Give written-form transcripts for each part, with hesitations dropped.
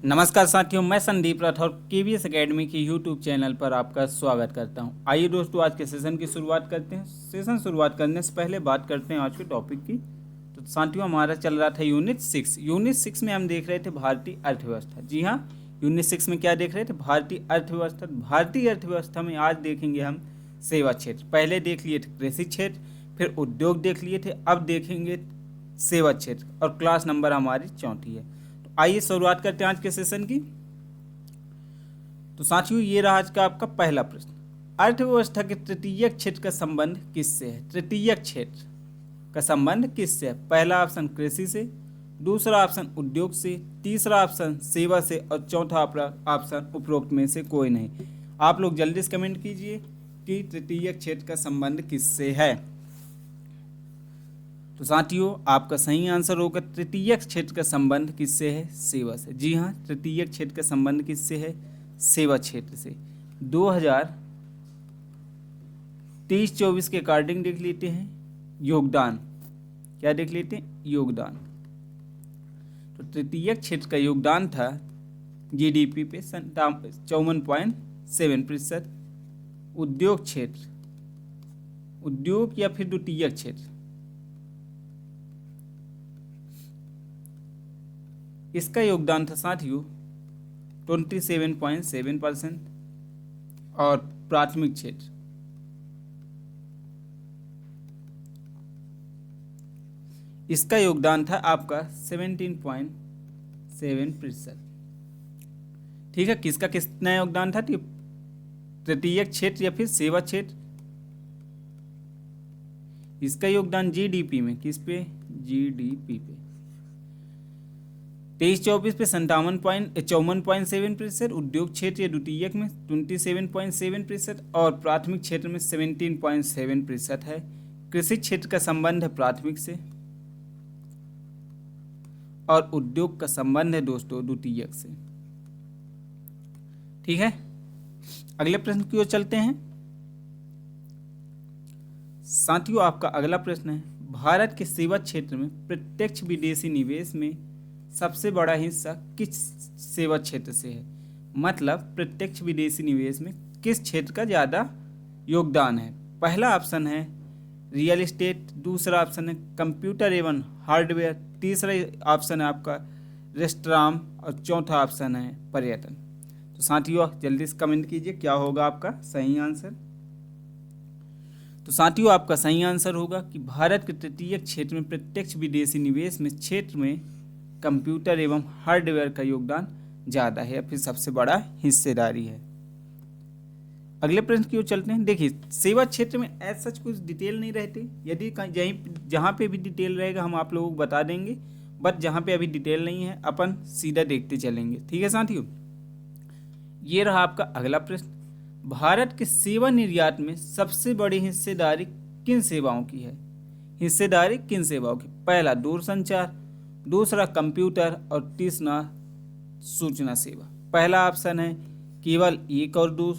नमस्कार साथियों, मैं संदीप राठौर केवीएस एकेडमी के यूट्यूब चैनल पर आपका स्वागत करता हूं। आइए दोस्तों, आज के सेशन की शुरुआत करते हैं। सेशन शुरुआत करने से पहले बात करते हैं आज के टॉपिक की। तो साथियों, हमारा चल रहा था यूनिट 6। यूनिट 6 में हम देख रहे थे भारतीय अर्थव्यवस्था। जी हाँ, यूनिट 6 में क्या देख रहे थे? भारतीय अर्थव्यवस्था। भारतीय अर्थव्यवस्था में आज देखेंगे हम सेवा क्षेत्र। पहले देख लिए थे कृषि क्षेत्र, फिर उद्योग देख लिए थे, अब देखेंगे सेवा क्षेत्र और क्लास नंबर हमारी 34 है। आइए शुरुआत करते हैं आज के सेशन की। तो साथियों, ये रहा आज का आपका पहला प्रश्न। अर्थव्यवस्था के तृतीयक क्षेत्र का संबंध किससे है? तृतीयक क्षेत्र का संबंध किससे है? पहला ऑप्शन कृषि से, दूसरा ऑप्शन उद्योग से, तीसरा ऑप्शन सेवा से और चौथा ऑप्शन उपरोक्त में से कोई नहीं। आप लोग जल्दी से कमेंट कीजिए कि तृतीयक क्षेत्र का संबंध किससे है। तो साथियों, आपका सही आंसर होगा तृतीयक क्षेत्र का संबंध किससे है? सेवा से। जी हाँ, तृतीयक क्षेत्र का संबंध किससे है? सेवा क्षेत्र से। 2023-24 के अकॉर्डिंग देख लेते हैं योगदान। क्या देख लेते हैं? योगदान। तो तृतीयक क्षेत्र का योगदान था जीडीपी पे 54.7%। उद्योग क्षेत्र, उद्योग या फिर द्वितीयक क्षेत्र, इसका योगदान था साथियों 27.7%। और प्राथमिक क्षेत्र, इसका योगदान था आपका 17.7%। ठीक है, किसका कितना योगदान था? तृतीयक क्षेत्र या फिर सेवा क्षेत्र, इसका योगदान जीडीपी में, किस पे? जीडीपी पे 23-24 पे 54.7%, उद्योग क्षेत्र या द्वितीयक में 27.7% और प्राथमिक क्षेत्र में 17.7% है। कृषि क्षेत्र का संबंध है प्राथमिक से और उद्योग का संबंध है दोस्तों द्वितीयक से। ठीक है, अगले प्रश्न की ओर चलते हैं। साथियों, आपका अगला प्रश्न है, भारत के सेवा क्षेत्र में प्रत्यक्ष विदेशी निवेश में सबसे बड़ा हिस्सा किस सेवा क्षेत्र से है? मतलब प्रत्यक्ष विदेशी निवेश में किस क्षेत्र का ज़्यादा योगदान है? पहला ऑप्शन है रियल एस्टेट, दूसरा ऑप्शन है कंप्यूटर एवं हार्डवेयर, तीसरा ऑप्शन है आपका रेस्टोरेंट और चौथा ऑप्शन है पर्यटन। तो साथियों, जल्दी से कमेंट कीजिए क्या होगा आपका सही आंसर। तो साथियों, आपका सही आंसर होगा कि भारत के तृतीयक क्षेत्र में प्रत्यक्ष विदेशी निवेश में क्षेत्र में कंप्यूटर एवं हार्डवेयर का योगदान ज़्यादा है, फिर सबसे बड़ा हिस्सेदारी है। अगले प्रश्न की ओर चलते हैं। देखिए, सेवा क्षेत्र में ऐसा सच कुछ डिटेल नहीं रहती। यदि जहाँ पे भी डिटेल रहेगा हम आप लोगों को बता देंगे, बट जहाँ पे अभी डिटेल नहीं है अपन सीधा देखते चलेंगे। ठीक है साथियों, ये रहा आपका अगला प्रश्न। भारत के सेवा निर्यात में सबसे बड़ी हिस्सेदारी किन सेवाओं की है? हिस्सेदारी किन सेवाओं की? पहला दूरसंचार, दूसरा कंप्यूटर और तीसरा सूचना सेवा। पहला ऑप्शन है केवल 1 और 2,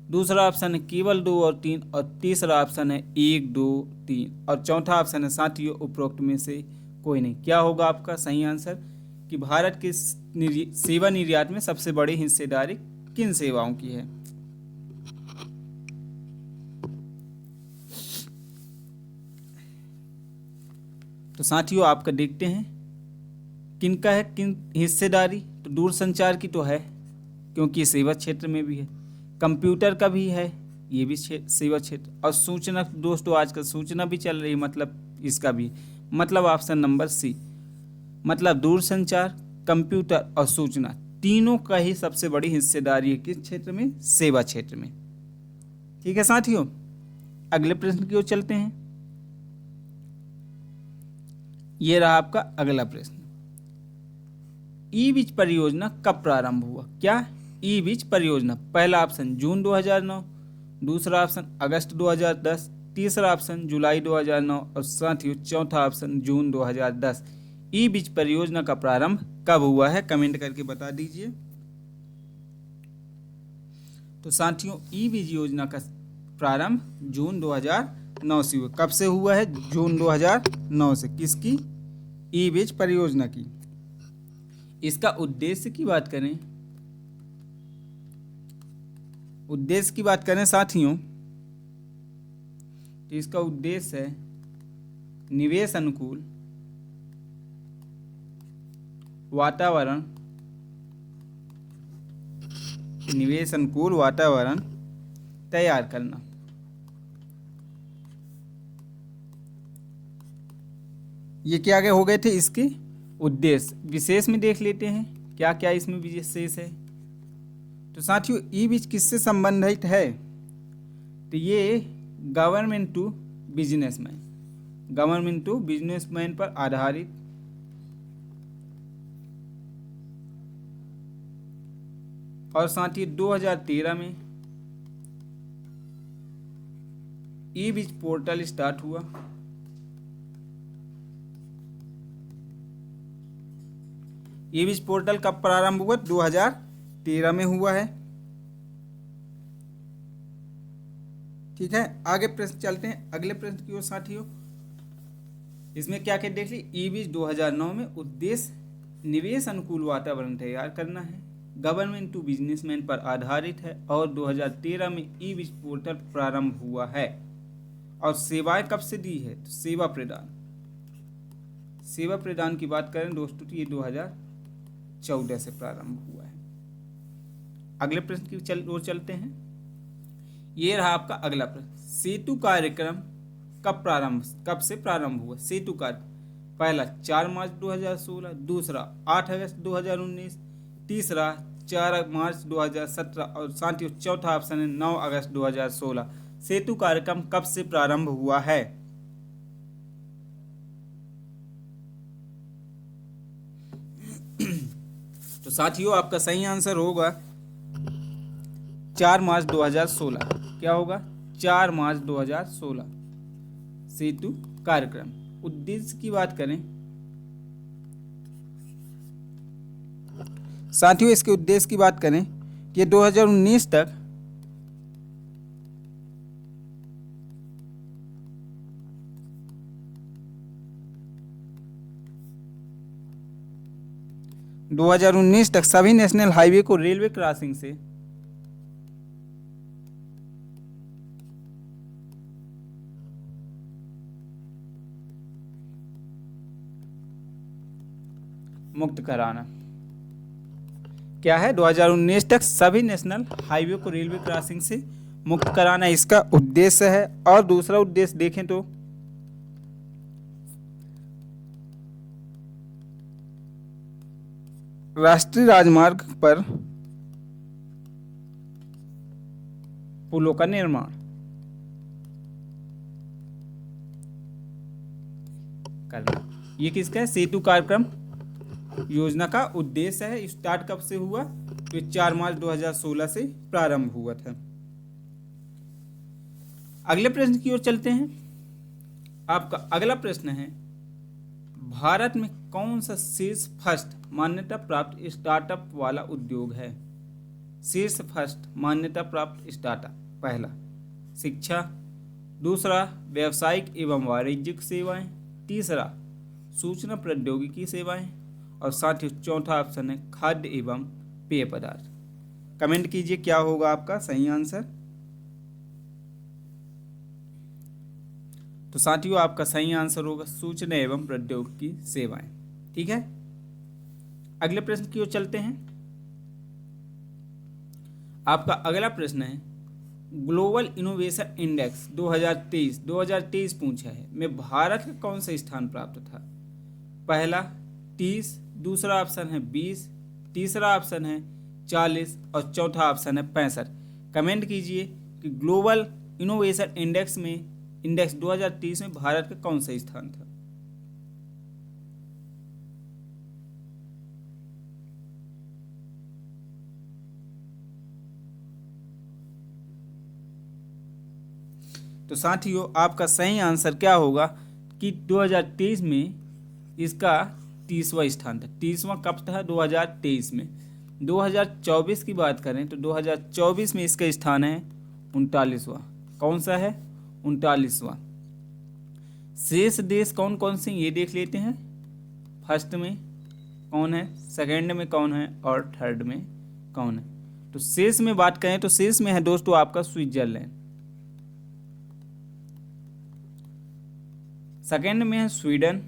दूसरा ऑप्शन है केवल 2 और 3 और तीसरा ऑप्शन है 1, 2, 3 और चौथा ऑप्शन है साथियों उपरोक्त में से कोई नहीं। क्या होगा आपका सही आंसर कि भारत के सेवा निर्यात में सबसे बड़ी हिस्सेदारी किन सेवाओं की है? तो साथियों, आपका देखते हैं किनका है किन हिस्सेदारी। तो दूरसंचार की तो है क्योंकि सेवा क्षेत्र में भी है, कंप्यूटर का भी है, ये भी सेवा क्षेत्र, और सूचना दोस्तों आजकल सूचना भी चल रही है, मतलब इसका भी, मतलब ऑप्शन नंबर सी, मतलब दूरसंचार, कंप्यूटर और सूचना तीनों का ही सबसे बड़ी हिस्सेदारी है किस क्षेत्र में? सेवा क्षेत्र में। ठीक है साथियों, अगले प्रश्न की ओर चलते हैं। ये रहा आपका अगला प्रश्न। ई बीज परियोजना कब प्रारंभ हुआ? क्या? ई बीज परियोजना। पहला ऑप्शन जून 2009, दूसरा ऑप्शन अगस्त 2010, तीसरा ऑप्शन जुलाई 2009 और साथियों चौथा ऑप्शन जून 2010। ई बीज परियोजना का प्रारंभ कब हुआ है? कमेंट करके बता दीजिए। तो साथियों, ई बीज योजना का प्रारंभ जून 2009 से हुआ। कब से हुआ है? जून 2009 से। किसकी? ई बीज परियोजना की। इसका उद्देश्य की बात करें, साथियों, तो इसका उद्देश्य है निवेश अनुकूल वातावरण तैयार करना। ये क्या क्या हो गए थे इसके उद्देश्य। विशेष में देख लेते हैं क्या क्या इसमें विशेष है। तो साथियों, ई बीज किससे संबंधित है? तो ये गवर्नमेंट टू बिजनेसमैन पर आधारित और साथ ही 2013 में ई बीज पोर्टल स्टार्ट हुआ। ई बीज पोर्टल कब प्रारंभ हुआ? 2013 में हुआ है। ठीक है, आगे प्रश्न चलते हैं अगले प्रश्न की ओर साथियों। इसमें क्या क्या देख ली? ई बीज 2009 में उद्देश्य निवेश अनुकूल वातावरण तैयार करना है, गवर्नमेंट टू बिजनेसमैन पर आधारित है और 2013 में ई बीज पोर्टल प्रारंभ हुआ है। और सेवाएं कब से दी है? तो सेवा प्रदान की बात करें दोस्तों तो ये 2014 से प्रारंभ हुआ है। अगले प्रश्न की ओर चलते हैं। ये रहा आपका अगला प्रश्न। सेतु कार्यक्रम कब से प्रारंभ हुआ? सेतु कार्य पहला 4 मार्च 2016, दूसरा 8 अगस्त 2019, तीसरा 4 मार्च 2017 और साथ ही चौथा ऑप्शन है 9 अगस्त 2016। सेतु कार्यक्रम कब से प्रारंभ हुआ है? तो साथियों, आपका सही आंसर होगा 4 मार्च 2016। क्या होगा? 4 मार्च 2016 सेतु कार्यक्रम। उद्देश्य की बात करें साथियों, इसके उद्देश्य की बात करें कि 2019 तक सभी नेशनल हाईवे को रेलवे क्रॉसिंग से मुक्त कराना। क्या है? 2019 तक सभी नेशनल हाईवे को रेलवे क्रॉसिंग से मुक्त कराना इसका उद्देश्य है। और दूसरा उद्देश्य देखें तो राष्ट्रीय राजमार्ग पर पुलों का निर्माण करना। ये किसका है? सेतु कार्यक्रम योजना का उद्देश्य है। स्टार्ट कब से हुआ? तो 4 मार्च 2016 से प्रारंभ हुआ था। अगले प्रश्न की ओर चलते हैं। आपका अगला प्रश्न है, भारत में कौन सा शीर्ष फर्स्ट मान्यता प्राप्त स्टार्टअप वाला उद्योग है? शीर्ष फर्स्ट मान्यता प्राप्त स्टार्टअप, पहला शिक्षा, दूसरा व्यावसायिक एवं वाणिज्यिक सेवाएं, तीसरा सूचना प्रौद्योगिकी सेवाएं और साथ ही चौथा ऑप्शन है खाद्य एवं पेय पदार्थ। कमेंट कीजिए क्या होगा आपका सही आंसर। तो साथियों, आपका सही आंसर होगा सूचना एवं प्रौद्योगिकी सेवाएं। ठीक है, अगले प्रश्न की ओर चलते हैं। आपका अगला प्रश्न है, ग्लोबल इनोवेशन इंडेक्स 2023 पूछा है में भारत का कौन सा स्थान प्राप्त था? पहला 30, दूसरा ऑप्शन है 20, तीसरा ऑप्शन है 40 और चौथा ऑप्शन है 65। कमेंट कीजिए कि ग्लोबल इनोवेशन इंडेक्स 2023 में भारत का कौन सा स्थान था? तो साथियों, आपका सही आंसर क्या होगा कि 2023 में इसका 30वां स्थान था। 30वां कब था? 2023 में। 2024 की बात करें तो 2024 में इसका स्थान है 39वां। कौन सा है? 39वां। शेष देश कौन कौन से ये देख लेते हैं। फर्स्ट में कौन है, सेकंड में कौन है और थर्ड में कौन है। तो शेष में बात करें तो शेष में है दोस्तों आपका स्विट्जरलैंड, सेकंड में है स्वीडन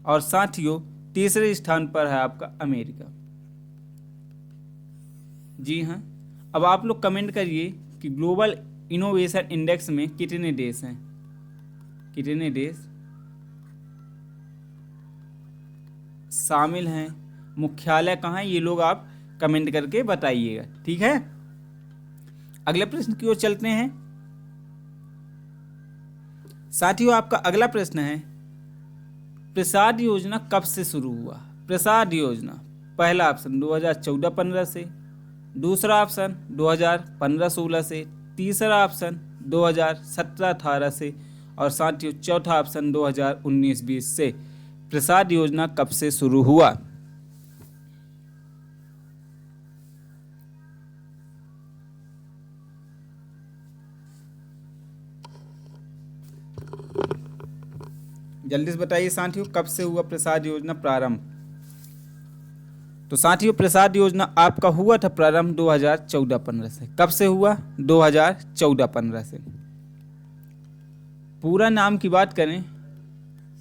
और साथियों तीसरे स्थान पर है आपका अमेरिका। जी हाँ, अब आप लोग कमेंट करिए कि ग्लोबल इनोवेशन इंडेक्स में कितने देश हैं, कितने देश शामिल हैं, मुख्यालय कहाँ है, ये लोग आप कमेंट करके बताइएगा। ठीक है, अगले प्रश्न की ओर चलते हैं। साथियों आपका अगला प्रश्न है, प्रसाद योजना कब से शुरू हुआ। प्रसाद योजना, पहला ऑप्शन 2014-15 से, दूसरा ऑप्शन 2015-16 से, तीसरा ऑप्शन 2017-18 से और साथियों चौथा ऑप्शन 2019-20 से। प्रसाद योजना कब से शुरू हुआ। जल्दी से बताइए साथियों, कब से हुआ प्रसाद योजना प्रारंभ। तो साथियों प्रसाद योजना आपका हुआ था प्रारंभ 2014-15 से। कब से हुआ, 2014-15 से। पूरा नाम की बात करें,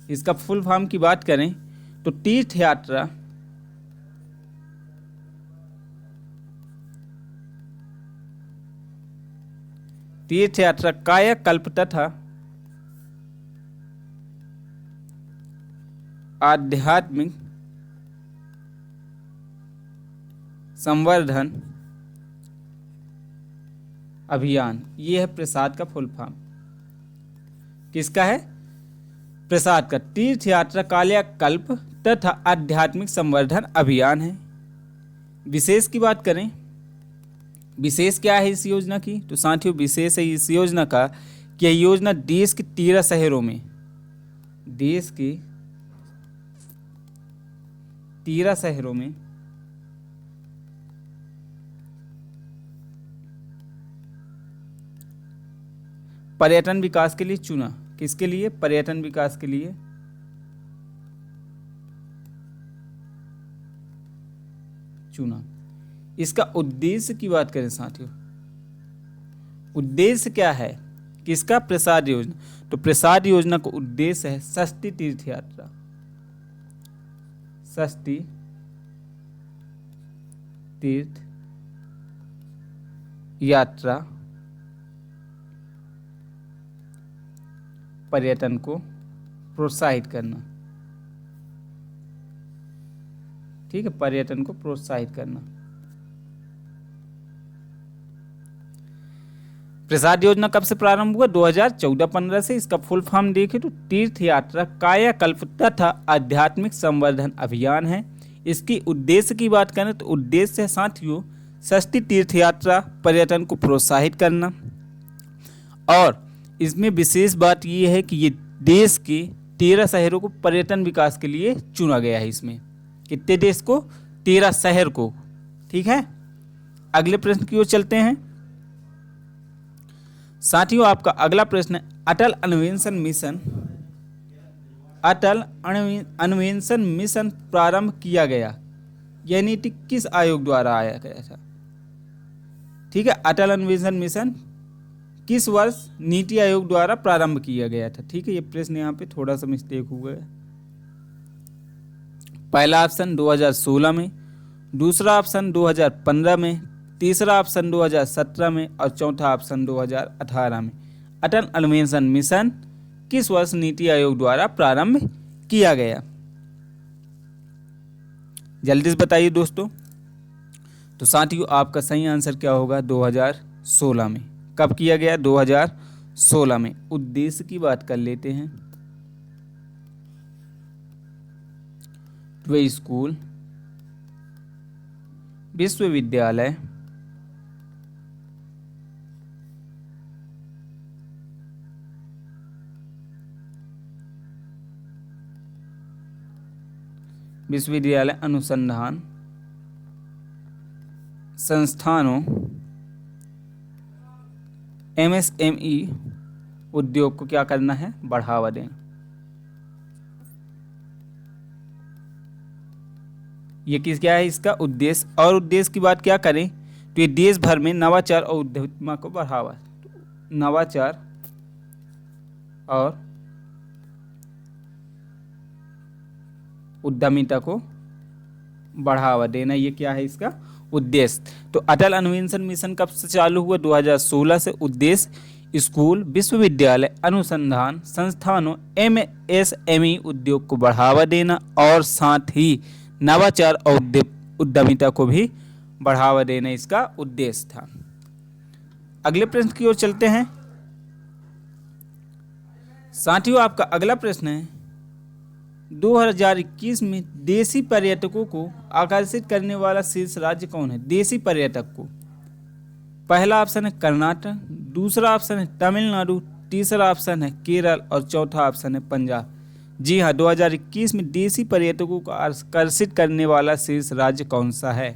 इसका फुल फॉर्म की बात करें तो तीर्थ यात्रा कायाकल्प तथा आध्यात्मिक संवर्धन अभियान, ये है प्रसाद का फुल फॉर्म। किसका है, प्रसाद का। तीर्थ यात्रा कायाकल्प तथा आध्यात्मिक संवर्धन अभियान है। विशेष की बात करें, विशेष क्या है इस योजना की, तो साथियों विशेष है इस योजना का कि यह योजना देश के 13 शहरों में, देश के 13 शहरों में पर्यटन विकास के लिए चुना। किसके लिए, पर्यटन विकास के लिए चुना। इसका उद्देश्य की बात करें साथियों, उद्देश्य क्या है किसका, प्रसाद योजना। तो प्रसाद योजना का उद्देश्य है सस्ती तीर्थ यात्रा, सस्ती तीर्थ यात्रा पर्यटन को प्रोत्साहित करना। ठीक है, पर्यटन को प्रोत्साहित करना। प्रसाद योजना कब से प्रारंभ हुआ, 2014-15 से। इसका फुल फॉर्म देखें तो तीर्थ यात्रा कायाकल्प तथा आध्यात्मिक संवर्धन अभियान है। इसकी उद्देश्य की बात करें तो उद्देश्य है साथियों सस्ती तीर्थ यात्रा पर्यटन को प्रोत्साहित करना। और इसमें विशेष बात यह है कि ये देश के 13 शहरों को पर्यटन विकास के लिए चुना गया है। इसमें कितने देश को, 13 शहर को। ठीक है, अगले प्रश्न की ओर चलते हैं। साथियों आपका अगला प्रश्न है, अटल अन्वेषण मिशन प्रारंभ किया गया, यानी कि किस आयोग द्वारा आया गया था। ठीक है, अटल अन्वेषण मिशन किस वर्ष नीति आयोग द्वारा प्रारंभ किया गया था। ठीक है, ये प्रश्न यहाँ पे थोड़ा सा मिस्टेक हुआ है। पहला ऑप्शन 2016 में, दूसरा ऑप्शन 2015 में, तीसरा ऑप्शन 2017 में और चौथा ऑप्शन 2018 में। अटल अन्वेषण मिशन किस वर्ष नीति आयोग द्वारा प्रारंभ किया गया, जल्दी से बताइए दोस्तों। तो साथियों आपका सही आंसर क्या होगा, 2016 में। कब किया गया, 2016 में। उद्देश्य की बात कर लेते हैं। वे स्कूल, विश्वविद्यालय, अनुसंधान संस्थानों, MSME उद्योग को क्या करना है, बढ़ावा देना। ये किस क्या है इसका उद्देश्य। और उद्देश्य की बात क्या करें तो ये देश भर में नवाचार और उद्यमिता को बढ़ावा, नवाचार और उद्यमिता को बढ़ावा देना, ये क्या है इसका उद्देश्य। तो अटल अन्वेषण मिशन कब से चालू हुआ? 2016 से। उद्देश्य स्कूल, विश्वविद्यालय, अनुसंधान संस्थानों, MSME उद्योग को बढ़ावा देना और साथ ही नवाचार और उद्यमिता को भी बढ़ावा देना इसका उद्देश्य था। अगले प्रश्न की ओर चलते हैं। साथियों, आपका अगला प्रश्न है 2021 में देशी पर्यटकों को आकर्षित करने वाला शीर्ष राज्य कौन है? देशी पर्यटक को पहला ऑप्शन है कर्नाटक, दूसरा ऑप्शन है तमिलनाडु, तीसरा ऑप्शन है केरल और चौथा ऑप्शन है पंजाब। जी हाँ, 2021 में देशी पर्यटकों को आकर्षित करने वाला शीर्ष राज्य कौन सा है?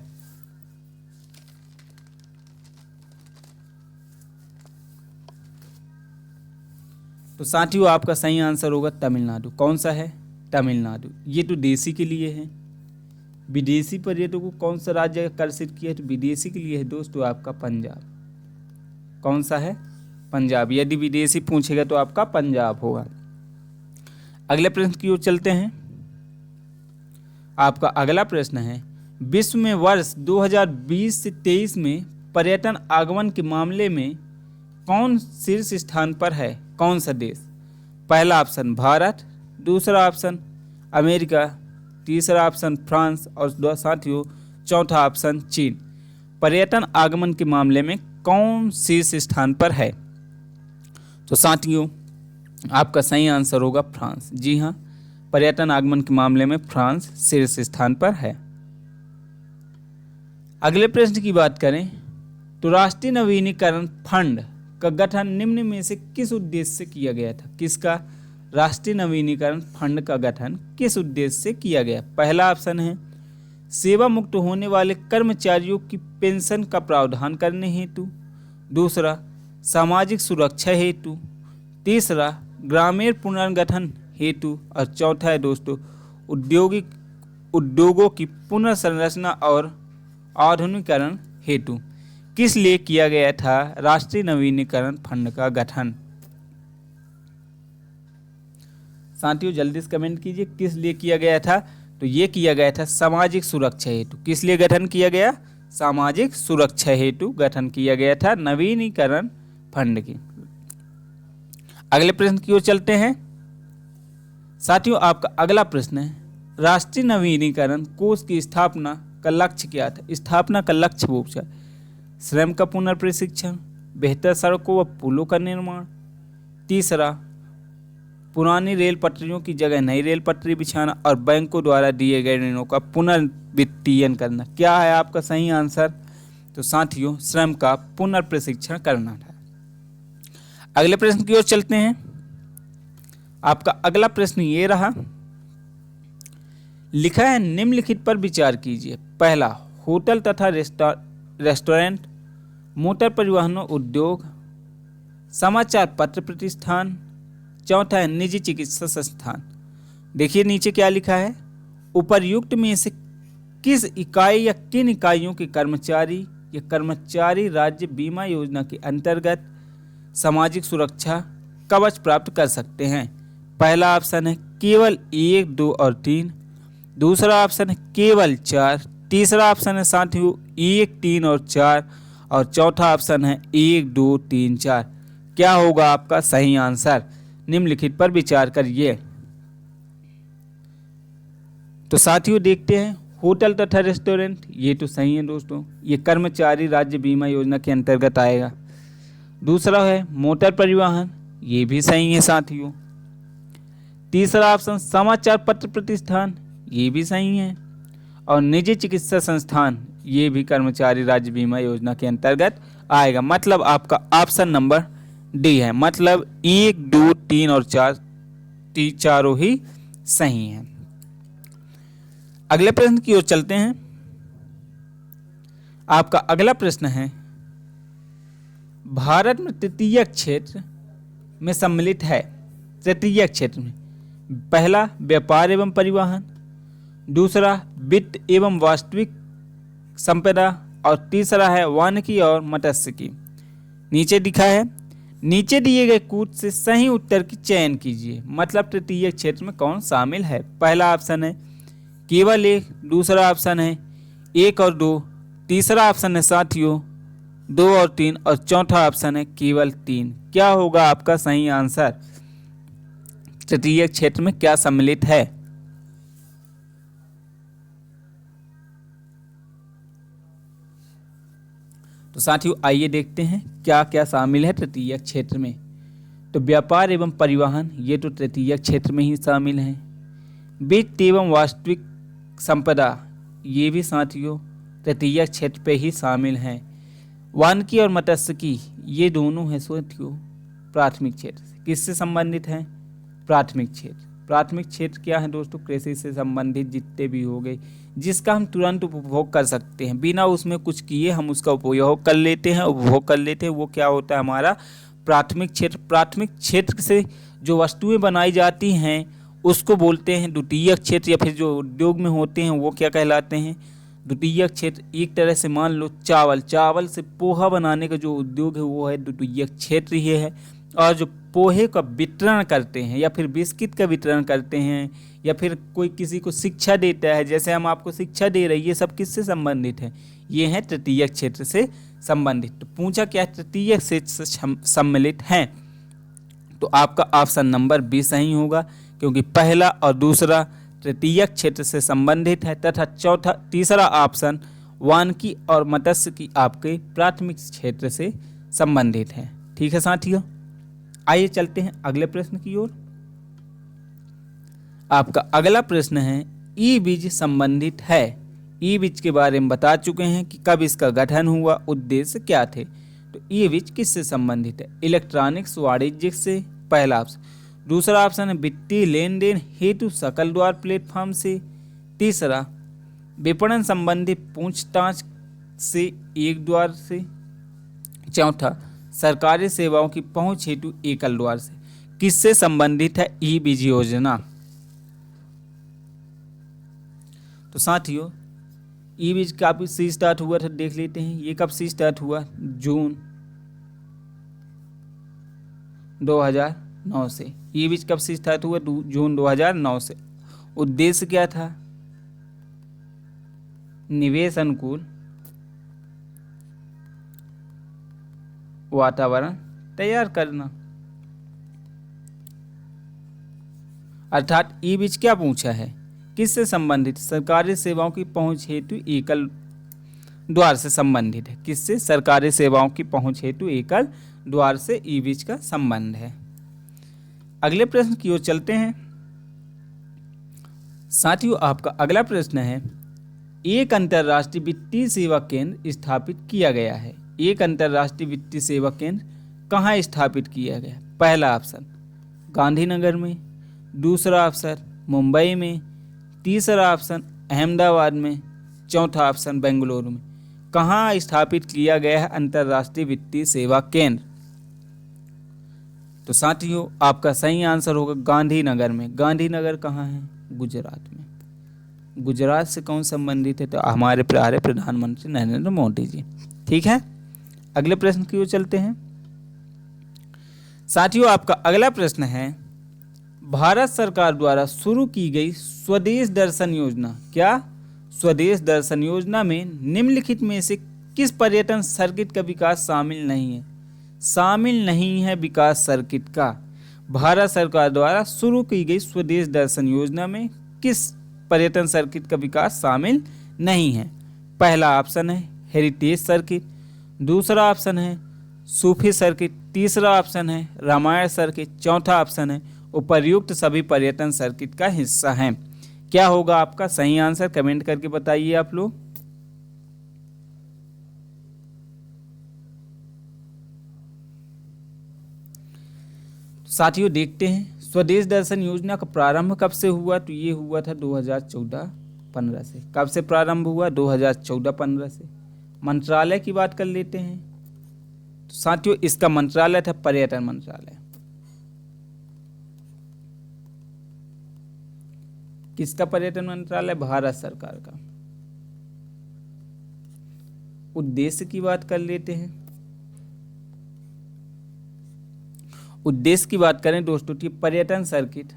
तो साथियों, आपका सही आंसर होगा तमिलनाडु। कौन सा है? तमिलनाडु। ये तो देशी के लिए है। विदेशी पर्यटकों को कौन सा राज्य आकर्षित किया है? तो विदेशी के लिए है दोस्तों आपका पंजाब। कौन सा है? पंजाब। यदि विदेशी पूछेगा तो आपका पंजाब होगा। अगले प्रश्न की ओर चलते हैं। आपका अगला प्रश्न है विश्व में वर्ष 2020 से 23 में पर्यटन आगमन के मामले में कौन शीर्ष स्थान पर है? कौन सा देश? पहला ऑप्शन भारत, दूसरा ऑप्शन अमेरिका, तीसरा ऑप्शन फ्रांस और साथियों चौथा ऑप्शन चीन। पर्यटन आगमन के मामले में कौन शीर्ष स्थान पर है? तो साथियों, आपका सही आंसर होगा फ्रांस। जी हाँ, पर्यटन आगमन के मामले में फ्रांस शीर्ष स्थान पर है। अगले प्रश्न की बात करें तो राष्ट्रीय नवीनीकरण फंड का गठन निम्न में से किस उद्देश्य से किया गया था? किसका? राष्ट्रीय नवीनीकरण फंड का गठन किस उद्देश्य से किया गया? पहला ऑप्शन है सेवा मुक्त होने वाले कर्मचारियों की पेंशन का प्रावधान करने हेतु, दूसरा सामाजिक सुरक्षा हेतु, तीसरा ग्रामीण पुनर्गठन हेतु और चौथा है दोस्तों उद्योगों की पुनर्संरचना और आधुनिकीकरण हेतु। किस लिए किया गया था राष्ट्रीय नवीनीकरण फंड का गठन? साथियों, जल्दी से कमेंट कीजिए किस लिए किया गया था। तो ये किया गया था सामाजिक सुरक्षा हेतु। किस लिए गठन किया गया? सामाजिक सुरक्षा हेतु गठन किया गया था नवीनीकरण फंड की। अगले प्रश्न की ओर चलते हैं। साथियों, आपका अगला प्रश्न है राष्ट्रीय नवीनीकरण कोष की स्थापना का लक्ष्य क्या था? स्थापना का लक्ष्य पूछा श्रम का पुनर्प्रशिक्षण, बेहतर सड़कों व पुलों का निर्माण, तीसरा पुरानी रेल पटरियों की जगह नई रेल पटरी बिछाना और बैंकों द्वारा दिए गए ऋणों का पुनर्वित्तीयन करना। क्या है आपका सही आंसर? तो साथियों, श्रम का पुनर्प्रशिक्षण करना था। अगले प्रश्न की ओर चलते हैं। आपका अगला प्रश्न ये रहा, लिखा है निम्नलिखित पर विचार कीजिए। पहला होटल तथा रेस्टोरेंट, मोटर परिवहन उद्योग, समाचार पत्र प्रतिष्ठान, चौथा है निजी चिकित्सा संस्थान। देखिए नीचे क्या लिखा है, उपर्युक्त में से किस इकाई या किन इकाइयों के कर्मचारी या कर्मचारी राज्य बीमा योजना के अंतर्गत सामाजिक सुरक्षा कवच प्राप्त कर सकते हैं? पहला ऑप्शन है केवल 1, 2 और 3, दूसरा ऑप्शन है केवल 4, तीसरा ऑप्शन है साथियों 1, 3 और 4 और चौथा ऑप्शन है 1, 2, 3, 4। क्या होगा आपका सही आंसर? निम्नलिखित पर विचार करिए। तो साथियों देखते हैं, होटल तथा रेस्टोरेंट ये तो सही है दोस्तों, ये कर्मचारी राज्य बीमा योजना के अंतर्गत आएगा। दूसरा है मोटर परिवहन, ये भी सही है साथियों। तीसरा ऑप्शन समाचार पत्र प्रतिष्ठान, ये भी सही है। और निजी चिकित्सा संस्थान, ये भी कर्मचारी राज्य बीमा योजना के अंतर्गत आएगा। मतलब आपका ऑप्शन नंबर डी है। मतलब 1, 2, 3 और 4 चारों ही सही हैं। अगले प्रश्न की ओर चलते हैं। आपका अगला प्रश्न है, भारत में तटीय क्षेत्र में सम्मिलित है। तटीय क्षेत्र में पहला व्यापार एवं परिवहन, दूसरा वित्त एवं वास्तविक संपदा और तीसरा है वानिकी और मत्स्यिकी। नीचे दिखा है, नीचे दिए गए कूट से सही उत्तर की चयन कीजिए। मतलब तृतीय क्षेत्र में कौन शामिल है? पहला ऑप्शन है केवल एक, दूसरा ऑप्शन है 1 और 2, तीसरा ऑप्शन है साथियों 2 और 3 और चौथा ऑप्शन है केवल 3। क्या होगा आपका सही आंसर? तृतीय क्षेत्र में क्या सम्मिलित है? तो साथियों आइए देखते हैं क्या क्या शामिल है तृतीय क्षेत्र में। तो व्यापार एवं परिवहन ये तो तृतीय क्षेत्र में ही शामिल है। वित्त एवं वास्तविक संपदा ये भी साथियों तृतीय क्षेत्र पे ही शामिल हैं। वानिकी और मत्स्यिकी ये दोनों हैं साथियों प्राथमिक क्षेत्र से। किससे संबंधित हैं? प्राथमिक क्षेत्र। प्राथमिक क्षेत्र क्या है दोस्तों? कृषि से संबंधित जितने भी हो गए, जिसका हम तुरंत उपभोग कर सकते हैं, बिना उसमें कुछ किए हम उसका उपयोग कर लेते हैं, उपभोग कर लेते हैं, वो क्या होता है हमारा प्राथमिक क्षेत्र। प्राथमिक क्षेत्र से जो वस्तुएं बनाई जाती हैं उसको बोलते हैं द्वितीयक क्षेत्र, या फिर जो उद्योग में होते हैं वो क्या कहलाते हैं? द्वितीयक क्षेत्र। एक तरह से मान लो चावल से पोहा बनाने का जो उद्योग है वो है द्वितीयक क्षेत्र ही है। और जो पोहे का वितरण करते हैं या फिर बिस्किट का वितरण करते हैं या फिर कोई किसी को शिक्षा देता है, जैसे हम आपको शिक्षा दे रहे हैं, ये सब किससे संबंधित है? ये है तृतीय क्षेत्र से संबंधित। तो पूछा क्या तृतीय क्षेत्र से सम्मिलित हैं? तो आपका ऑप्शन नंबर बी सही होगा, क्योंकि पहला और दूसरा तृतीय क्षेत्र से संबंधित है तथा तीसरा ऑप्शन वानिकी और मत्स्यिकी आपके प्राथमिक क्षेत्र से संबंधित है। ठीक है साथियों, आइए चलते हैं अगले प्रश्न की ओर। आपका अगला प्रश्न है ई बीज संबंधित है। ई बीज के बारे में बता चुके हैं कि कब इसका गठन हुआ, उद्देश्य क्या थे। तो ई बीज किससे संबंधित है? इलेक्ट्रॉनिक्स वाणिज्यिक से, पहला ऑप्शन। दूसरा ऑप्शन है वित्तीय लेन देन हेतु सकल द्वार प्लेटफॉर्म से। तीसरा विपणन संबंधी पूछताछ से एक द्वार से। चौथा सरकारी सेवाओं की पहुंच हेतु एकल द्वार से। किससे संबंधित है ई बीज योजना? तो साथियों ई बीज कब से स्टार्ट हुआ था देख लेते हैं। ये कब से स्टार्ट हुआ? जून 2009 से। ई बीज कब से स्टार्ट हुआ? जून 2009 से। उद्देश्य क्या था? निवेश अनुकूल वातावरण तैयार करना। अर्थात ई बीज क्या पूछा है? किससे संबंधित? सरकारी सेवाओं की पहुंच हेतु एकल द्वार से संबंधित है। किससे? सरकारी सेवाओं की पहुंच हेतु एकल द्वार से ई बीज का संबंध है। अगले प्रश्न की ओर चलते हैं। साथियों आपका अगला प्रश्न है एक अंतर्राष्ट्रीय वित्तीय सेवा केंद्र स्थापित किया गया है। एक अंतर्राष्ट्रीय वित्तीय सेवा केंद्र कहाँ स्थापित किया गया? पहला ऑप्शन गांधीनगर में, दूसरा ऑप्शन मुंबई में, तीसरा ऑप्शन अहमदाबाद में, चौथा ऑप्शन बेंगलुरु में। कहाँ स्थापित किया गया है अंतर्राष्ट्रीय वित्तीय सेवा केंद्र? तो साथियों आपका सही आंसर होगा गांधीनगर में। गांधीनगर कहाँ है? गुजरात में। गुजरात से कौन संबंधित है? तो हमारे प्यारे प्रधानमंत्री नरेंद्र मोदी जी। ठीक है, अगले प्रश्न की ओर चलते हैं। साथियों आपका अगला प्रश्न है भारत सरकार द्वारा शुरू की गई स्वदेश दर्शन योजना। क्या? स्वदेश दर्शन योजना में निम्नलिखित में से किस पर्यटन सर्किट का विकास शामिल नहीं है? शामिल नहीं है विकास सर्किट का। भारत सरकार द्वारा शुरू की गई स्वदेश दर्शन योजना में किस पर्यटन सर्किट का विकास शामिल नहीं है? पहला ऑप्शन है हेरिटेज सर्किट, दूसरा ऑप्शन है सूफी सर्किट, तीसरा ऑप्शन है रामायण सर्किट, चौथा ऑप्शन है उपर्युक्त सभी पर्यटन सर्किट का हिस्सा है। क्या होगा आपका सही आंसर? कमेंट करके बताइए आप लोग। साथियों देखते हैं स्वदेश दर्शन योजना का प्रारंभ कब से हुआ। तो ये हुआ था 2014-15 से। कब से प्रारंभ हुआ? 2014-15 से। मंत्रालय की बात कर लेते हैं। तो साथियों इसका मंत्रालय था पर्यटन मंत्रालय। किसका पर्यटन मंत्रालय? भारत सरकार का। उद्देश्य की बात कर लेते हैं। उद्देश्य की बात करें दोस्तों तो पर्यटन सर्किट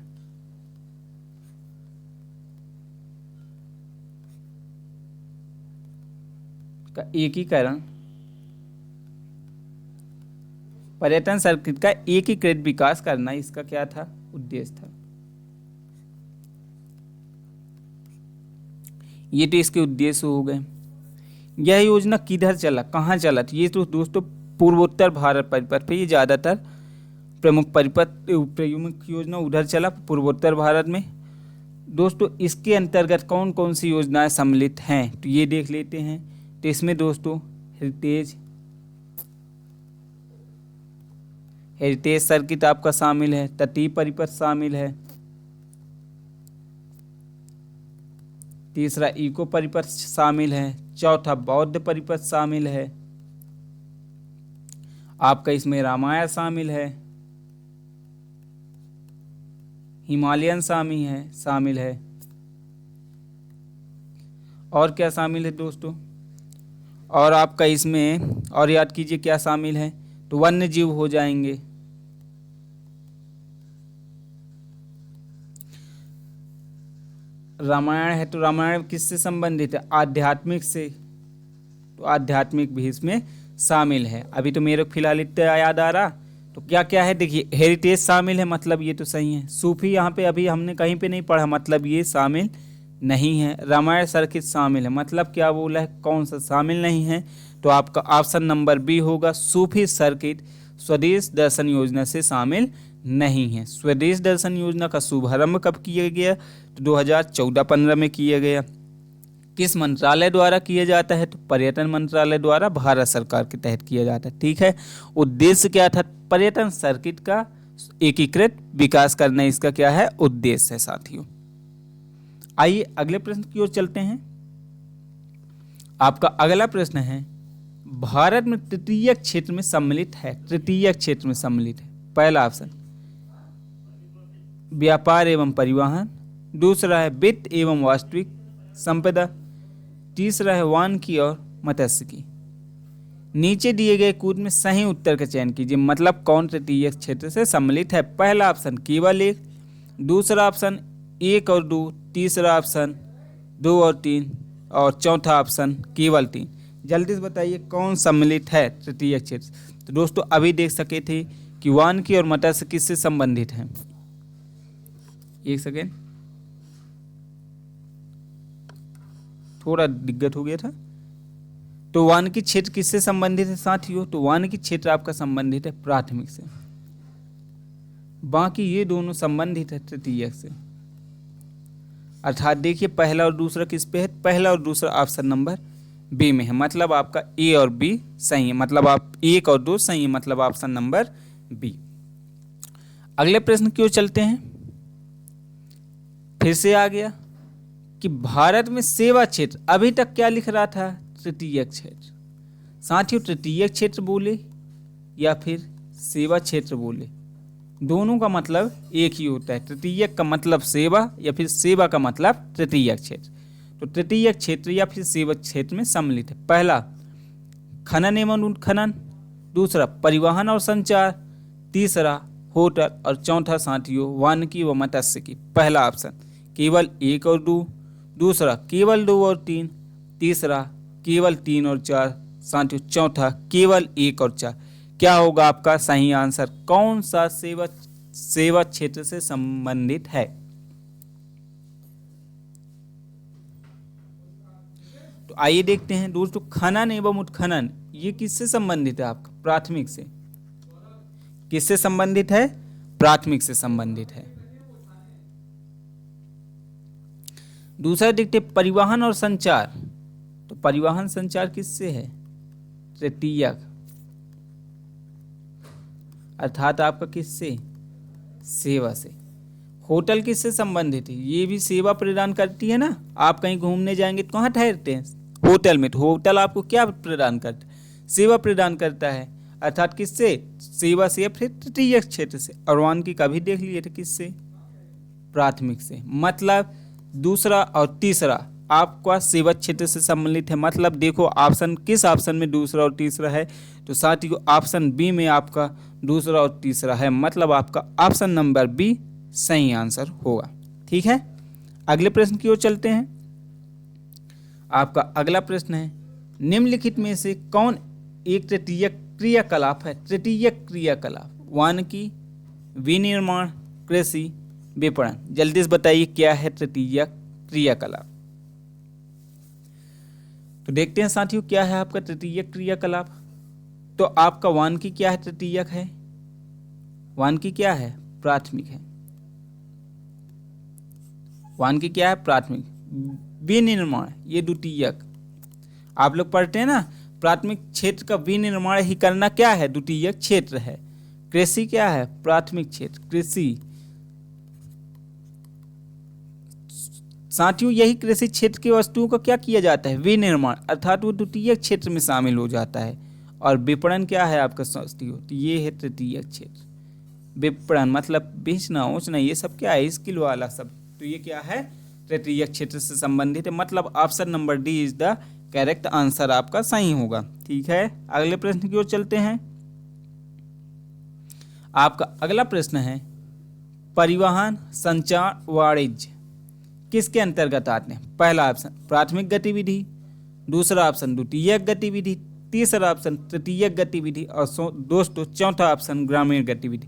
का एकीकरण, पर्यटन सर्किट का एकीकृत विकास करना इसका क्या था? उद्देश्य था। ये तो इसके उद्देश्य हो गए। यह योजना किधर चला, कहाँ चला? तो ये तो दोस्तों पूर्वोत्तर भारत परिपथ पे ये ज़्यादातर प्रमुख योजना उधर चला, पूर्वोत्तर भारत में। दोस्तों इसके अंतर्गत कौन कौन सी योजनाएं सम्मिलित हैं तो ये देख लेते हैं। तो इसमें दोस्तों हेरिटेज सर्किट आपका शामिल है, तटीय परिपथ शामिल है, तीसरा इको परिपथ शामिल है, चौथा बौद्ध परिपथ शामिल है, आपका इसमें रामायण शामिल है, हिमालयन शामिल है और क्या शामिल है दोस्तों? और आपका इसमें और याद कीजिए क्या शामिल है, तो वन्य जीव हो जाएंगे। रामायण है तो रामायण किससे संबंधित है? आध्यात्मिक से, तो आध्यात्मिक भी इसमें शामिल है। अभी तो मेरे को फिलहाल इतना याद आ रहा। तो क्या क्या है देखिए, हेरिटेज शामिल है, मतलब ये तो सही है। सूफी यहाँ पे अभी हमने कहीं पे नहीं पढ़ा, मतलब ये शामिल नहीं है। रामायण सर्किट शामिल है, मतलब क्या बोला है, कौन सा शामिल नहीं है? तो आपका ऑप्शन नंबर बी होगा, सूफी सर्किट स्वदेश दर्शन योजना से शामिल नहीं है। स्वदेश दर्शन योजना का शुभारंभ कब किया गया? तो 2014-15 में किया गया। किस मंत्रालय द्वारा किया जाता है? तो पर्यटन मंत्रालय द्वारा भारत सरकार के तहत किया जाता है। ठीक है। उद्देश्य क्या था? पर्यटन सर्किट का एकीकृत विकास करना इसका क्या है? उद्देश्य है साथियों। आइए अगले प्रश्न की ओर चलते हैं। आपका अगला प्रश्न है, भारत में तृतीय क्षेत्र में सम्मिलित है। तृतीय क्षेत्र में सम्मिलित है, पहला ऑप्शन व्यापार एवं परिवहन, दूसरा है वित्त एवं वास्तविक संपदा, तीसरा है वानिकी और मत्स्य की। नीचे दिए गए कूद में सही उत्तर का चयन कीजिए, मतलब कौन तृतीय क्षेत्र से सम्मिलित है। पहला ऑप्शन केवल 1, दूसरा ऑप्शन 1 और 2, तीसरा ऑप्शन 2 और 3 और चौथा ऑप्शन केवल 3। जल्दी से बताइए कौन सम्मिलित है तृतीय क्षेत्र। तो दोस्तों अभी देख सके थे कि वानिकी और मत्स्य किससे संबंधित हैं। एक सेकेंड, थोड़ा दिक्कत हो गया था। तो वानिकी क्षेत्र किससे संबंधित है साथियों? तो वानिकी क्षेत्र आपका संबंधित है प्राथमिक से, बाकी ये दोनों संबंधित है तृतीयक से। अर्थात देखिए पहला और दूसरा किस पे है? पहला और दूसरा ऑप्शन नंबर बी में है, मतलब आपका ए और बी सही है, मतलब आप 1 और 2 सही है, मतलब ऑप्शन नंबर बी। अगले प्रश्न की ओर चलते हैं। फिर से आ गया कि भारत में सेवा क्षेत्र, अभी तक क्या लिख रहा था? तृतीय क्षेत्र। साथियों तृतीय क्षेत्र बोले या फिर सेवा क्षेत्र बोले, दोनों का मतलब एक ही होता है। तृतीय का मतलब सेवा या फिर सेवा का मतलब तृतीय क्षेत्र। तो तृतीय क्षेत्र या फिर सेवा क्षेत्र में सम्मिलित है। पहला खनन एवं उत्खनन, दूसरा परिवहन और संचार, तीसरा होटल और चौथा साथियों वानिकी व मत्स्य की। पहला ऑप्शन केवल 1 और 2, दूसरा केवल 2 और 3, तीसरा केवल 3 और 4, साथियों चौथा केवल 1 और 4। क्या होगा आपका सही आंसर? कौन सा सेवा क्षेत्र से संबंधित है? तो आइए देखते हैं दोस्तों, खनन एवं उत्खनन ये किससे संबंधित है? आपका प्राथमिक से। किससे संबंधित है? प्राथमिक से संबंधित है। दूसरा देखते परिवहन और संचार, तो परिवहन संचार किससे है? तृतीयक, अर्थात आपका किससे? सेवा से। होटल किससे संबंधित है? ये भी सेवा प्रदान करती है ना। आप कहीं घूमने जाएंगे तो कहाँ ठहरते हैं? होटल में। तो होटल आपको क्या प्रदान करता है? सेवा प्रदान करता है, अर्थात किससे? सेवा से या फिर तृतीय क्षेत्र से। और वानिकी का भी देख लिए थे किससे? प्राथमिक से। मतलब दूसरा और तीसरा आपका सेवा क्षेत्र से संबंधित है। मतलब देखो ऑप्शन किस ऑप्शन में दूसरा और तीसरा है, तो साथियों ऑप्शन बी में आपका दूसरा और तीसरा है, मतलब आपका ऑप्शन नंबर बी सही आंसर होगा। ठीक है, अगले प्रश्न की ओर चलते हैं। आपका अगला प्रश्न है, निम्नलिखित में से कौन एक तृतीयक क्रियाकलाप है? तृतीयक क्रियाकलाप वानिकी, विनिर्माण, कृषि, विपणन। जल्दी से बताइए क्या है तृतीयक क्रियाकलाप। तो देखते हैं साथियों क्या है आपका तृतीयक क्रियाकलाप। तो आपका वानिकी क्या है? तृतीयक है। वानिकी क्या है? प्राथमिक है। वानिकी क्या है? प्राथमिक। विनिर्माण ये द्वितीयक। आप लोग पढ़ते हैं ना, प्राथमिक क्षेत्र का विनिर्माण ही करना क्या है? द्वितीयक क्षेत्र है। कृषि क्या है? प्राथमिक क्षेत्र। कृषि साथियों यही कृषि क्षेत्र की वस्तुओं का क्या किया जाता है? विनिर्माण, अर्थात वो द्वितीयक क्षेत्र में शामिल हो जाता है। और विपणन क्या है आपका साथियों? तो ये है तृतीयक क्षेत्र। विपणन मतलब बेचना ओचना, ये सब क्या है? स्किल वाला सब। तो ये क्या है? तृतीयक क्षेत्र से संबंधित है। मतलब option number D is the correct answer आपका सही होगा। ठीक है, अगले प्रश्न की ओर चलते हैं। आपका अगला प्रश्न है, परिवहन, संचार, वाणिज्य किसके अंतर्गत आते हैं? पहला ऑप्शन प्राथमिक गतिविधि, दूसरा ऑप्शन द्वितीयक गतिविधि, तीसरा ऑप्शन तृतीयक गतिविधि और दोस्तों चौथा ऑप्शन ग्रामीण गतिविधि।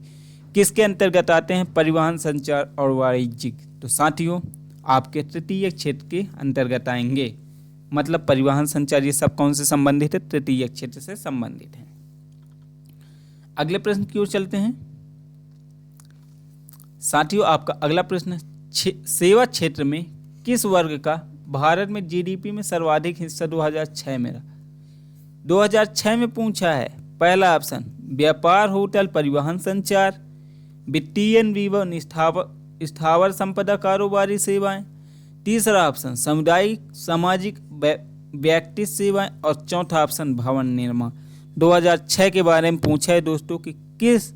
किसके अंतर्गत आते हैं? परिवहन, संचार और वाणिज्यिक। तो साथियों आपके तृतीयक क्षेत्र के अंतर्गत आएंगे। मतलब परिवहन, संचार ये सब कौन से संबंधित है? तृतीयक क्षेत्र से संबंधित है। अगले प्रश्न की ओर चलते हैं। साथियों आपका अगला प्रश्न, सेवा क्षेत्र में किस वर्ग का भारत में जीडीपी में सर्वाधिक हिस्सा 2006 में रहा? 2006 में पूछा है। पहला ऑप्शन व्यापार, होटल, परिवहन, संचार, वित्तीय विवरण, स्थावर संपदा, कारोबारी सेवाएं। तीसरा ऑप्शन सामुदायिक सामाजिक व्यक्ति सेवाएं और चौथा ऑप्शन भवन निर्माण। 2006 के बारे में पूछा है दोस्तों कि किस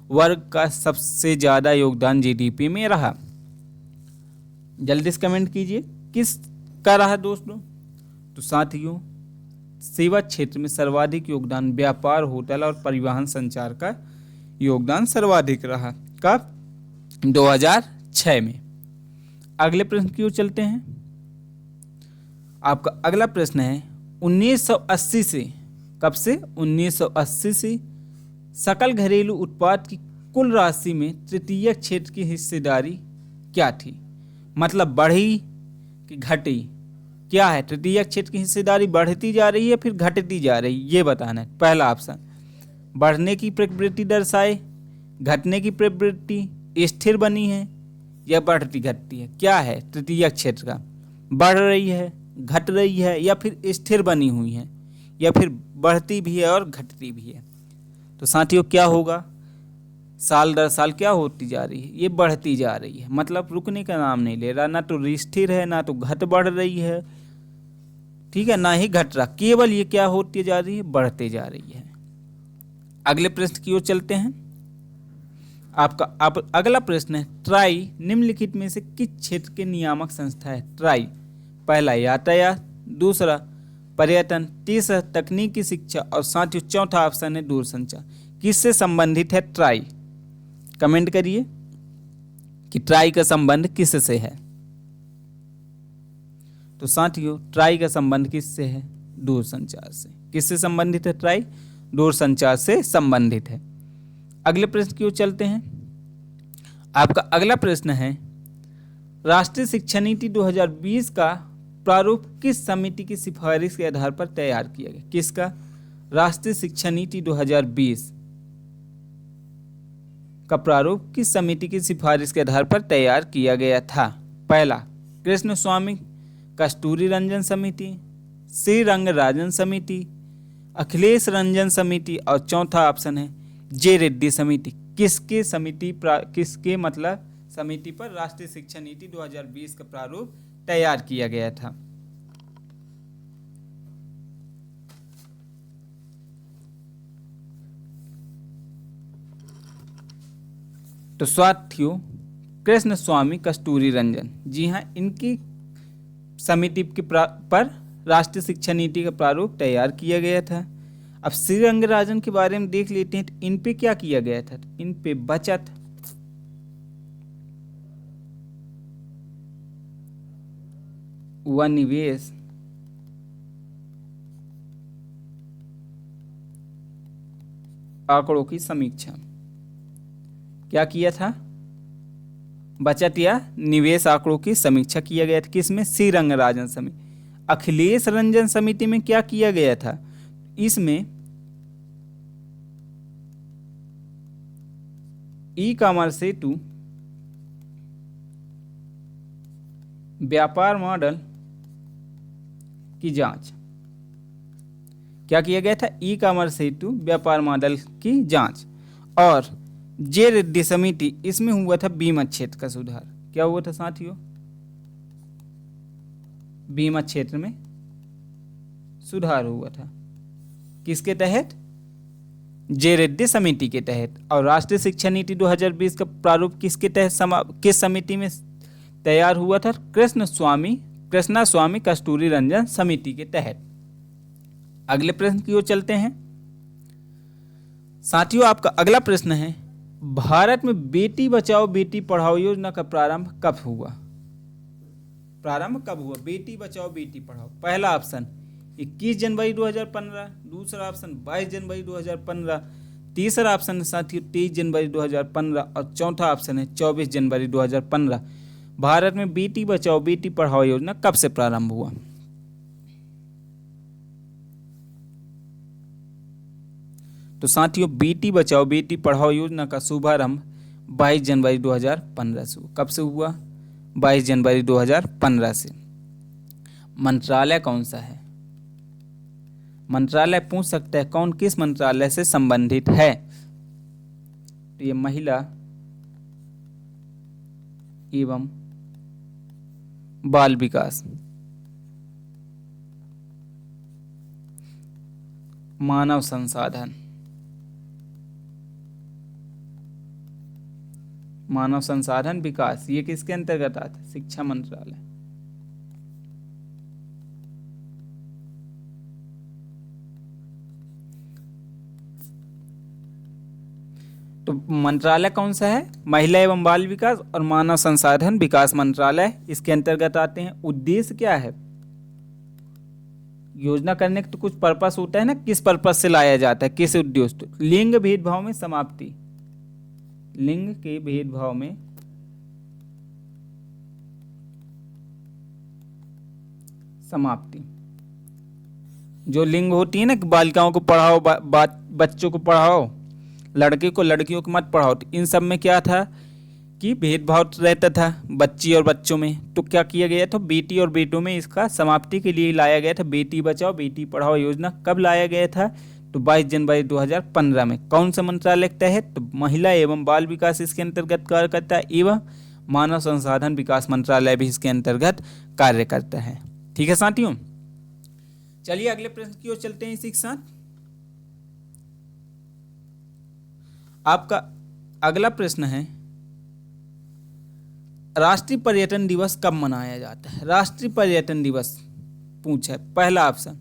वर्ग का सबसे ज़्यादा योगदान जीडीपी में रहा। जल्दी से कमेंट कीजिए किस का रहा दोस्तों। तो साथियों सेवा क्षेत्र में सर्वाधिक योगदान व्यापार, होटल और परिवहन संचार का योगदान सर्वाधिक रहा। कब? 2006 में। अगले प्रश्न की ओर चलते हैं। आपका अगला प्रश्न है, 1980 से, कब से? 1980 से सकल घरेलू उत्पाद की कुल राशि में तृतीयक क्षेत्र की हिस्सेदारी क्या थी? मतलब बढ़ी कि घटी? क्या है? तृतीयक क्षेत्र की हिस्सेदारी बढ़ती जा रही है फिर घटती जा रही, ये बताना है। पहला ऑप्शन बढ़ने की प्रवृत्ति दर्शाए, घटने की प्रवृत्ति, स्थिर बनी है या बढ़ती घटती है। क्या है तृतीयक क्षेत्र का? बढ़ रही है, घट रही है या फिर स्थिर बनी हुई है या फिर बढ़ती भी है और घटती भी है। तो साथियों क्या होगा? साल दर साल क्या होती जा रही है? ये बढ़ती जा रही है। मतलब रुकने का नाम नहीं ले रहा, ना तो स्थिर है ना तो घट बढ़ रही है, ठीक है, ना ही घट रहा, केवल ये क्या होती जा रही है? बढ़ते जा रही है। अगले प्रश्न की ओर चलते हैं। आपका अब अगला प्रश्न है, ट्राई निम्नलिखित में से किस क्षेत्र के नियामक संस्था है? ट्राई पहला यातायात, दूसरा पर्यटन, तीसरा तकनीकी शिक्षा और साथियों चौथा ऑप्शन है दूरसंचार। किससे संबंधित है ट्राई? कमेंट करिए कि ट्राई का संबंध किससे है। तो साथियों ट्राई का संबंध किससे है? दूरसंचार से। किससे संबंधित है ट्राई? दूरसंचार से संबंधित है। अगले प्रश्न की ओर चलते हैं। आपका अगला प्रश्न है, राष्ट्रीय शिक्षा नीति 2020 का प्रारूप किस समिति की सिफारिश के आधार पर तैयार किया गया? किसका? राष्ट्रीय शिक्षा नीति 2020 का प्रारूप किस समिति की सिफारिश के आधार पर तैयार किया गया था? पहला कृष्ण स्वामी कस्तूरी रंजन समिति, श्री रंगराजन समिति, अखिलेश रंजन समिति और चौथा ऑप्शन है जे रेड्डी समिति। किसके समिति पर राष्ट्रीय शिक्षा नीति 2020 का प्रारूप तैयार किया गया था? तो साथियों कृष्ण स्वामी कस्तूरी रंजन। जी हाँ, इनकी समिति के पर राष्ट्रीय शिक्षा नीति का प्रारूप तैयार किया गया था। अब श्री रंगराजन के बारे में देख लेते हैं। तो इन पे क्या किया गया था? इन पे बचत, व निवेश, आंकड़ों की समीक्षा। क्या किया था? बचत या निवेश आंकड़ों की समीक्षा किया गया था। किसमें? श्री रंगराजन समिति। अखिलेश रंजन समिति में क्या किया गया था? इसमें ई कॉमर्स सेतु व्यापार मॉडल की जांच। क्या किया गया था? ई कॉमर्स हेतु व्यापार मॉडल की जांच। और जे रेड्डी समिति, इसमें हुआ था बीमा क्षेत्र का सुधार। क्या हुआ था साथियों? बीमा क्षेत्र में सुधार हुआ था। किसके तहत? जे रेड्डी समिति के तहत। और राष्ट्रीय शिक्षा नीति 2020 का प्रारूप किसके तहत, किस समिति में तैयार हुआ था? कृष्णा स्वामी कस्तूरी रंजन समिति के तहत। अगले प्रश्न की ओर चलते हैं। साथियों, आपका अगला प्रश्न है, भारत में बेटी बचाओ बेटी पढ़ाओ योजना का प्रारंभ कब हुआ? बेटी बचाओ बेटी पढ़ाओ। पहला ऑप्शन 21 जनवरी 2015, दूसरा ऑप्शन 22 जनवरी 2015, तीसरा ऑप्शन है साथियों 23 जनवरी 2015 और चौथा ऑप्शन है 24 जनवरी 2015। भारत में बेटी बचाओ बेटी पढ़ाओ योजना कब से प्रारंभ हुआ? तो साथियों, बेटी बचाओ बेटी पढ़ाओ योजना का शुभारंभ 22 जनवरी 2015 से हुआ। कब से हुआ? 22 जनवरी 2015 से। मंत्रालय कौन सा है? मंत्रालय पूछ सकता है कौन किस मंत्रालय से संबंधित है? तो ये महिला एवं बाल विकास, मानव संसाधन विकास, ये किसके अंतर्गत आता है? शिक्षा मंत्रालय। तो मंत्रालय कौन सा है? महिला एवं बाल विकास और मानव संसाधन विकास मंत्रालय इसके अंतर्गत आते हैं। उद्देश्य क्या है? योजना करने का तो कुछ पर्पस होता है ना, किस पर्पस से लाया जाता है, किस उद्देश्य? लिंग भेदभाव में समाप्ति, लिंग के भेदभाव में समाप्ति। जो लिंग होती है ना कि बालिकाओं को पढ़ाओ, बच्चों को पढ़ाओ, लड़के को लड़कियों को मत पढ़ाओ, तो इन सब में क्या था कि भेदभाव रहता था बच्ची और बच्चों में। तो क्या किया गया था? बेटी और बेटों में इसका समाप्ति के लिए लाया गया था बेटी बचाओ बेटी पढ़ाओ योजना। कब लाया गया था? तो 22 जनवरी 2015 में। कौन सा मंत्रालय के तहत? तो महिला एवं बाल विकास इसके अंतर्गत कार्य करता है एवं मानव संसाधन विकास मंत्रालय भी इसके अंतर्गत कार्य करता है। ठीक है साथियों, चलिए अगले प्रश्न की ओर चलते हैं। इसी के साथ आपका अगला प्रश्न है, राष्ट्रीय पर्यटन दिवस कब मनाया जाता है? राष्ट्रीय पर्यटन दिवस पूछा है। पहला ऑप्शन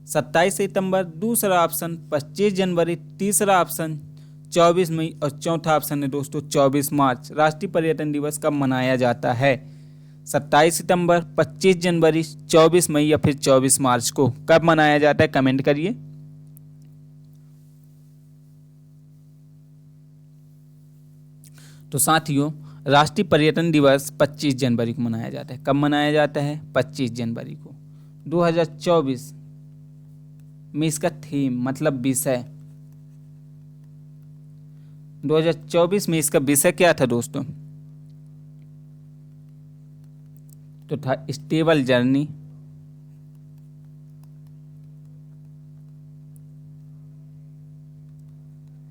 27 सितंबर, दूसरा ऑप्शन 25 जनवरी, तीसरा ऑप्शन 24 मई और चौथा ऑप्शन है दोस्तों 24 मार्च। राष्ट्रीय पर्यटन दिवस कब मनाया जाता है? 27 सितंबर, 25 जनवरी, 24 मई या फिर 24 मार्च को कब मनाया जाता है? कमेंट करिए। तो साथियों, राष्ट्रीय पर्यटन दिवस 25 जनवरी को मनाया जाता है। कब मनाया जाता है? 25 जनवरी को। 2024 में इसका थीम मतलब विषय, 2024 में इसका विषय क्या था दोस्तों? तो था स्टेबल जर्नी,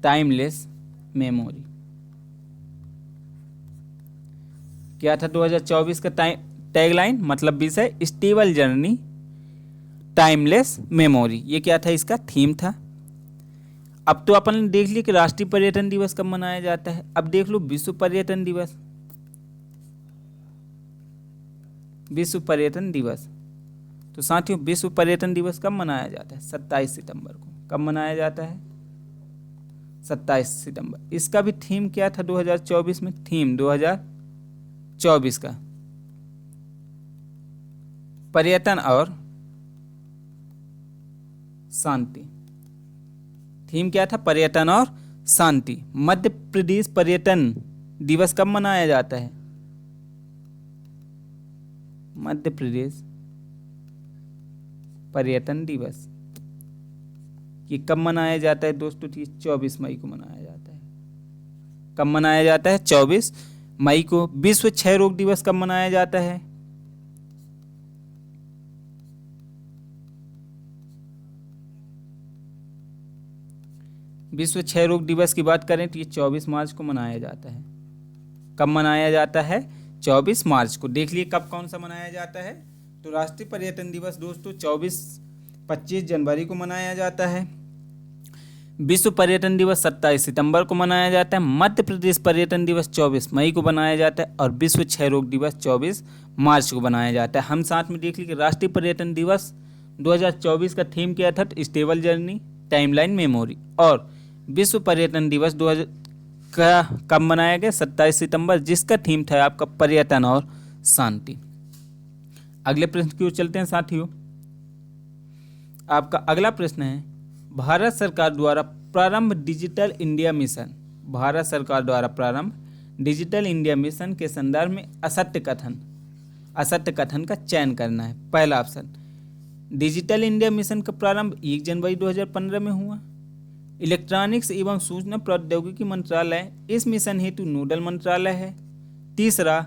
टाइमलेस मेमोरी। क्या था 2024 का टैगलाइन मतलब विषय? Stable journey, timeless memory. ये क्या था? इसका थीम था। अब तो अपन ने देख लिया कि राष्ट्रीय पर्यटन दिवस कब मनाया जाता है। अब देख लो विश्व पर्यटन दिवस। विश्व पर्यटन दिवस। तो साथियों विश्व पर्यटन दिवस कब मनाया जाता है? 27 सितंबर को। कब मनाया जाता है? 27 सितंबर। इसका भी थीम क्या था 2024 में? थीम 2024 का पर्यटन और शांति। थीम क्या था? पर्यटन और शांति। मध्य प्रदेश पर्यटन दिवस कब मनाया जाता है? मध्य प्रदेश पर्यटन दिवस ये कब मनाया जाता है दोस्तों? 24 मई को मनाया जाता है। कब मनाया जाता है? 24 मई को। विश्व क्षय रोग दिवस कब मनाया जाता है? विश्व क्षय रोग दिवस की बात करें तो ये 24 मार्च को मनाया जाता है। कब मनाया जाता है? 24 मार्च को। देख लिए कब कौन सा मनाया जाता है। तो राष्ट्रीय पर्यटन दिवस दोस्तों 25 जनवरी को मनाया जाता है। विश्व पर्यटन दिवस 27 सितंबर को मनाया जाता है। मध्य प्रदेश पर्यटन दिवस 24 मई को मनाया जाता है और विश्व क्षय रोग दिवस 24 मार्च को मनाया जाता है। हम साथ में देख लीजिए राष्ट्रीय पर्यटन दिवस 2024 का थीम क्या था? Stable journey, timeline, memory. और विश्व पर्यटन दिवस 2000 का कब मनाया गया? 27 सितंबर, जिसका थीम था आपका पर्यटन और शांति। अगले प्रश्न की ओर चलते हैं साथियों। आपका अगला प्रश्न है भारत सरकार द्वारा प्रारंभ डिजिटल इंडिया मिशन। भारत सरकार द्वारा प्रारंभ डिजिटल इंडिया मिशन के संदर्भ में असत्य कथन का चयन करना है। पहला ऑप्शन, डिजिटल इंडिया मिशन का प्रारंभ 1 जनवरी 2015 में हुआ। इलेक्ट्रॉनिक्स एवं सूचना प्रौद्योगिकी मंत्रालय इस मिशन हेतु नोडल मंत्रालय है। तीसरा,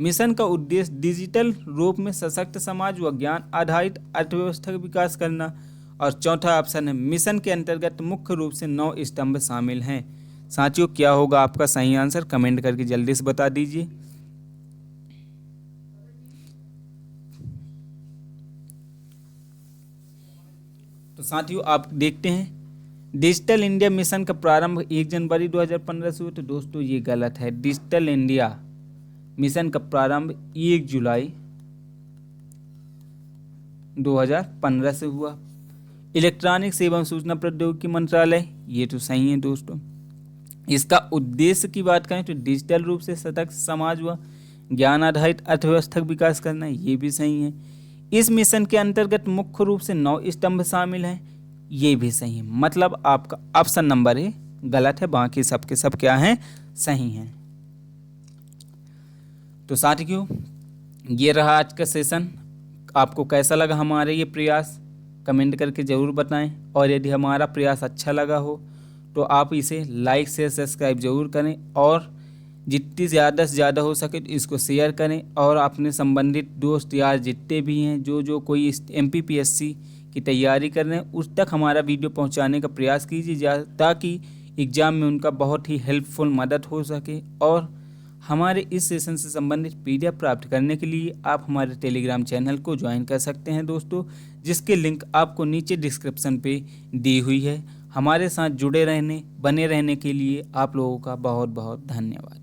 मिशन का उद्देश्य डिजिटल रूप में सशक्त समाज व ज्ञान आधारित अर्थव्यवस्था का विकास करना। और चौथा ऑप्शन है मिशन के अंतर्गत मुख्य रूप से 9 स्तंभ शामिल हैं। साथियों क्या होगा आपका सही आंसर? कमेंट करके जल्दी से बता दीजिए। तो साथियों आप देखते हैं डिजिटल इंडिया मिशन का प्रारंभ 1 जनवरी 2015 से हुआ। तो दोस्तों ये गलत है। डिजिटल इंडिया मिशन का प्रारंभ 1 जुलाई 2015 से हुआ। इलेक्ट्रॉनिक्स एवं सूचना प्रौद्योगिकी मंत्रालय ये तो सही है दोस्तों। इसका उद्देश्य की बात करें तो डिजिटल रूप से सशक्त समाज व ज्ञान आधारित अर्थव्यवस्था का विकास करना, ये भी सही है। इस मिशन के अंतर्गत मुख्य रूप से 9 स्तंभ शामिल हैं, ये भी सही है। मतलब आपका ऑप्शन नंबर ए गलत है, बाकी सबके सब क्या हैं? सही हैं। तो साथियों ये रहा आज का सेशन। आपको कैसा लगा हमारे ये प्रयास? कमेंट करके ज़रूर बताएं। और यदि हमारा प्रयास अच्छा लगा हो तो आप इसे लाइक से सब्सक्राइब जरूर करें और जितनी ज़्यादा से ज़्यादा हो सके तो इसको शेयर करें। और अपने संबंधित दोस्त यार जितने भी हैं जो कोई MPPSC की तैयारी कर रहे हैं उस तक हमारा वीडियो पहुंचाने का प्रयास कीजिए ताकि एग्ज़ाम में उनका बहुत ही हेल्पफुल मदद हो सके। और हमारे इस सेशन से संबंधित PDF प्राप्त करने के लिए आप हमारे टेलीग्राम चैनल को ज्वाइन कर सकते हैं दोस्तों, जिसके लिंक आपको नीचे डिस्क्रिप्शन पे दी हुई है। हमारे साथ बने रहने के लिए आप लोगों का बहुत बहुत धन्यवाद।